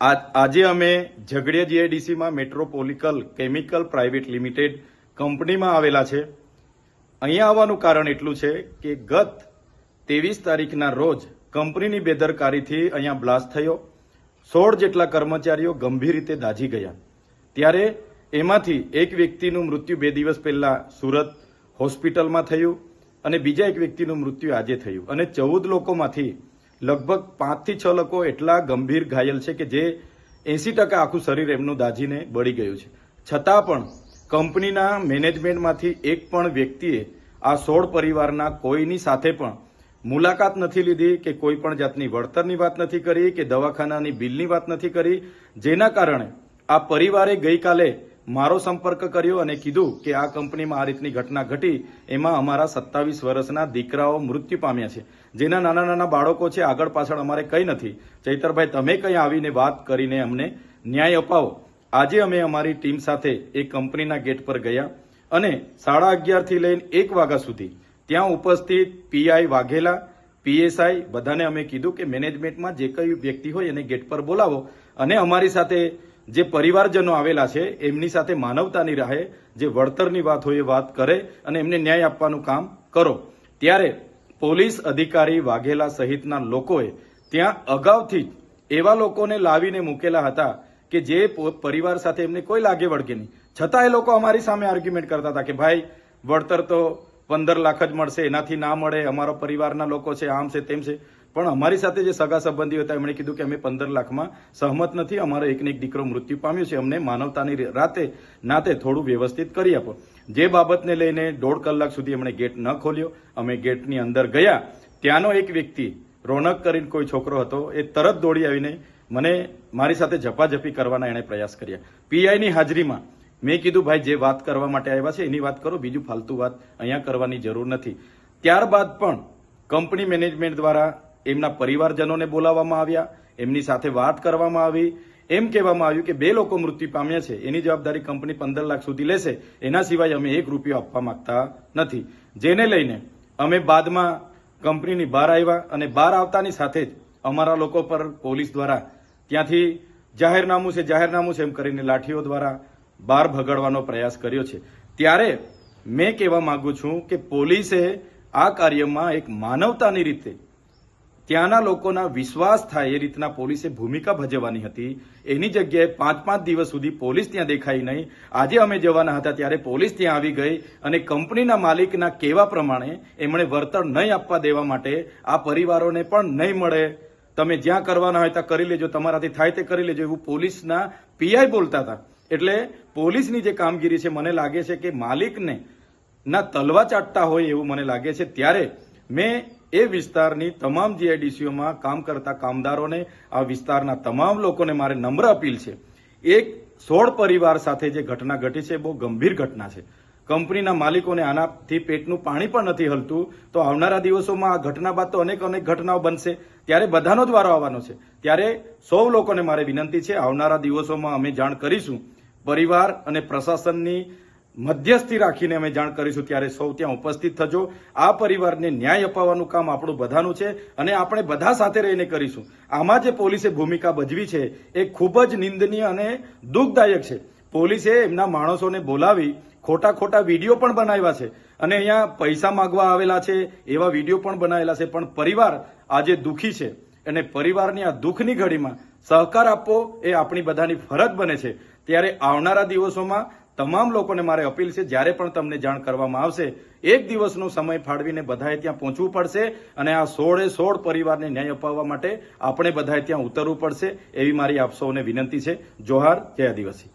આજે અમે Jhagadia જીઆઈડીસીમાં મેટ્રોપોલિકલ chemical private limited કંપનીમાં આવેલા છે. અહીંયા આવવાનું કારણ એટલું છે કે ગત 23 તારીખના રોજ કંપનીની બેદરકારીથી અહીંયા બ્લાસ્ટ થયો. 16 જેટલા કર્મચારીઓ ગંભીર રીતે દાઝી ગયા. ત્યારે એમાંથી એક વ્યક્તિનું મૃત્યુ 2 દિવસ પહેલા સુરત હોસ્પિટલમાં થયું અને બીજા એક વ્યક્તિનું મૃત્યુ આજે થયું અને 14 લોકોમાંથી લગભગ 5 થી 6 લોકો એટલા ગંભીર ઘાયલ છે કે જે 80% આખું શરીર એમનું દાઝીને બળી ગયું છે. છતાં પણ કંપનીના મેનેજમેન્ટમાંથી એક પણ વ્યક્તિએ આ 16 પરિવારના કોઈની સાથે પણ મુલાકાત નથી લીધી કે કોઈ પણ જાતની વળતરની વાત નથી કરી કે દવાખાનાની બિલની વાત નથી કરી, જેના કારણે આ પરિવારે ગઈકાલે મારો સંપર્ક કર્યો અને કીધું કે આ કંપનીમાં આ રીતની ઘટના ઘટી, એમાં અમારા 27 વર્ષના દીકરાઓ મૃત્યુ પામ્યા છે, જેના નાના નાના બાળકો છે. આગળ પાછળ અમારે કંઈ નથી. ચૈતરભાઈ, તમે કંઈ આવીને વાત કરીને અમને ન્યાય અપાવો. આજે અમે અમારી ટીમ સાથે એ કંપનીના ગેટ પર ગયા અને 11:30 થી લઈને 1 વાગ્યા સુધી ત્યાં ઉપસ્થિત પીઆઈ વાઘેલા, પીએસઆઈ બધાને અમે કીધું કે મેનેજમેન્ટમાં જે કઈ વ્યક્તિ હોય એને ગેટ પર બોલાવો અને અમારી સાથે જે પરિવારજનો આવેલા છે એમની સાથે માનવતાની રાહે જે વળતરની વાત હોય એ વાત કરે અને એમને ન્યાય આપવાનું કામ કરો. ત્યારે પોલીસ અધિકારી વાઘેલા સહિતના લોકોએ ત્યાં અગાઉથી જ એવા લોકોને લાવીને મૂકેલા હતા કે જે પરિવાર સાથે એમને કોઈ લાગે વળગે નહીં, છતાં એ લોકો અમારી સામે આર્ગ્યુમેન્ટ કરતા હતા કે ભાઈ વળતર તો 15 લાખ જ મળશે, એનાથી ના મળે, અમારા પરિવારના લોકો છે, આમ છે તેમ છે. પણ અમારી સાથે જે સગા સંબંધીઓ હતા એમણે કીધું કે અમે 15 લાખમાં સહમત નથી, અમારો એકને એક દીકરો મૃત્યુ પામ્યો છે, અમને માનવતાની નાતે થોડું વ્યવસ્થિત કરી આપો. જે બાબતને લઈને 1.5 કલાક સુધી એમણે ગેટ ન ખોલ્યો. અમે ગેટની અંદર ગયા. ત્યાંનો એક વ્યક્તિ રોનક કરીને કોઈ છોકરો હતો, એ તરત દોડી આવીને મને મારી સાથે ઝપાઝપી કરવાના એણે પ્રયાસ કર્યા. પીઆઈની હાજરીમાં મેં કીધું ભાઈ જે વાત કરવા માટે આવ્યા છે એની વાત કરો, બીજું ફાલતુ વાત અહીંયા કરવાની જરૂર નથી. ત્યારબાદ પણ કંપની મેનેજમેન્ટ દ્વારા એમના પરિવારજનોને બોલાવવામાં આવ્યા, એમની સાથે વાત કરવામાં આવી. એમ કહેવામાં આવ્યું કે 2 લોકો મૃત્યુ પામ્યા છે, એની જવાબદારી કંપની 15 લાખ સુધી લેશે, એના સિવાય અમે 1 રૂપિયો આપવા માંગતા નથી. જેને લઈને અમે બાદમાં કંપનીની બહાર આવ્યા અને બહાર આવતાની સાથે જ અમારા લોકો પર પોલીસ દ્વારા ત્યાંથી જાહેરનામું છે એમ કરીને લાઠીઓ દ્વારા બહાર ભગાડવાનો પ્રયાસ કર્યો છે. ત્યારે મેં કહેવા માંગુ છું કે પોલીસે આ કાર્યમાં એક માનવતાની રીતે ત્યાંના લોકોના વિશ્વાસ થાય એ રીતના પોલીસે ભૂમિકા ભજવવાની હતી. એની જગ્યાએ 5-5 દિવસ સુધી પોલીસ ત્યાં દેખાઈ નહીં. આજે અમે જવાના હતા ત્યારે પોલીસ ત્યાં આવી ગઈ અને કંપનીના માલિકના કહેવા પ્રમાણે એમણે વળતર નહીં આપવા દેવા માટે આ પરિવારોને પણ નહીં મળે, તમે જ્યાં કરવાના હોય ત્યાં કરી લેજો, તમારાથી થાય તે કરી લેજો, એવું પોલીસના પીઆઈ બોલતા હતા. એટલે પોલીસની જે કામગીરી છે મને લાગે છે કે માલિકને ના તલવા ચાટતા હોય એવું મને લાગે છે. ત્યારે મેં એ વિસ્તારની તમામ જીઆઈડીસીઓમાં કામ કરતા કામદારોને, આ વિસ્તારના તમામ લોકોને મારે નમ્ર અપીલ છે, એક 16 પરિવાર સાથે જે ઘટના ઘટી છે બહુ ગંભીર ઘટના છે. કંપનીના માલિકોને આનાથી પેટનું પાણી પણ નથી હલતું. તો આવનારા દિવસોમાં આ ઘટના બાદ તો અનેક ઘટનાઓ બનશે, ત્યારે બધાનો જ વારો આવવાનો છે. ત્યારે સૌ લોકોને મારે વિનંતી છે, આવનારા દિવસોમાં અમે જાણ કરીશું, પરિવાર અને પ્રશાસનની મધ્યસ્થી રાખીને અમે જાણ કરીશું. ત્યારે સૌ ત્યાં ઉપસ્થિત થજો. આ પરિવારને ન્યાય અપાવવાનું કામ આપણું બધાનું છે અને આપણે બધા સાથે રહીને કરીશું. આમાં જે પોલીસે ભૂમિકા ભજવી છે એ ખૂબ જ નિંદનીય અને દુઃખદાયક છે. પોલીસે એમના માણસોને બોલાવી ખોટા વિડીયો પણ બનાવ્યા છે અને અહીંયા પૈસા માંગવા આવેલા છે એવા વિડીયો પણ બનાવેલા છે. પણ પરિવાર આજે દુઃખી છે અને પરિવારની આ દુઃખની ઘડીમાં સહકાર આપવો એ આપણી બધાની ફરજ બને છે. ત્યારે આવનારા દિવસોમાં તમામ લોકોને મારે અપીલ છે, જ્યારે પણ તમને જાણ કરવામાં આવશે 1 દિવસનો સમય ફાળવીને બધાએ ત્યાં પહોંચવું પડશે અને આ 16 પરિવારને ન્યાય અપાવવા માટે આપણે બધાએ ત્યાં ઉતરવું પડશે, એવી મારી આપ સૌને વિનંતી છે. જોહાર, જય આદિવાસી.